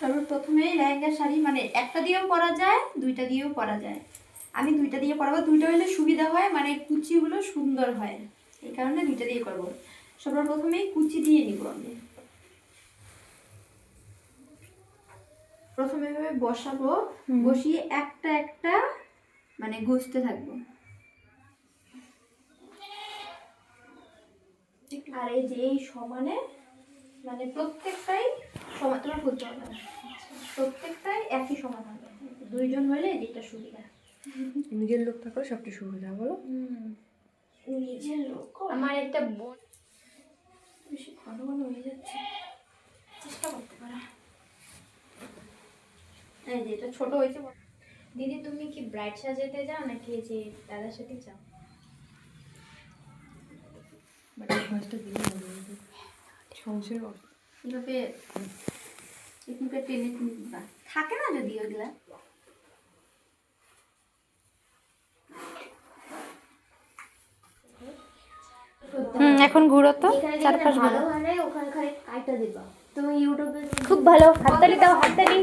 সর্বপ্রথমে লেহেঙ্গা শাড়ি মানে একটা দিয়েও পরা যায়, দুইটা দিয়েও পরা যায়। আমি দুইটা দিয়ে পরাবো, দুইটা হলে সুবিধা হয়, মানে কুচিগুলো সুন্দর হয়, এই কারণে দুইটা দিয়ে করবো। সর্বপ্রথমেই কুচি দিয়ে নিব আমি। প্রথমে এভাবে বসাবো, বসিয়ে একটা একটা মানে ঘষতে থাকবো। আর এই যে এই সমানে মানে প্রত্যেকটাই সমান, তোমার খুলতে হবে না, প্রত্যেকটাই একই সমান হবে। দুইজন হলে যেটা সুবিধা। নিজের লোক থাকলে সবচেয়ে সুবিধা, বলো। নিজের লোক, আমার একটা বোন বেশি ঘন ঘন হয়ে যাচ্ছে, চেষ্টা করতে পারা। এই যে এটা ছোট হয়েছে। দিদি তুমি কি ব্রাইড সাজাতে যাও নাকি এই যে দাদার সাথে যাও? বাট এই ভয়েসটা দিলে সংসার এভাবে এখানকার টেনে দিবা, থাকে না যদি ওগুলা। এখন ঘুরো তো চারপাশ ঘুরো। ভালো মানে ওখানে খালি কাইটা দিবা। তুমি ইউটিউবে খুব ভালো, হাততালি দাও, হাততালি।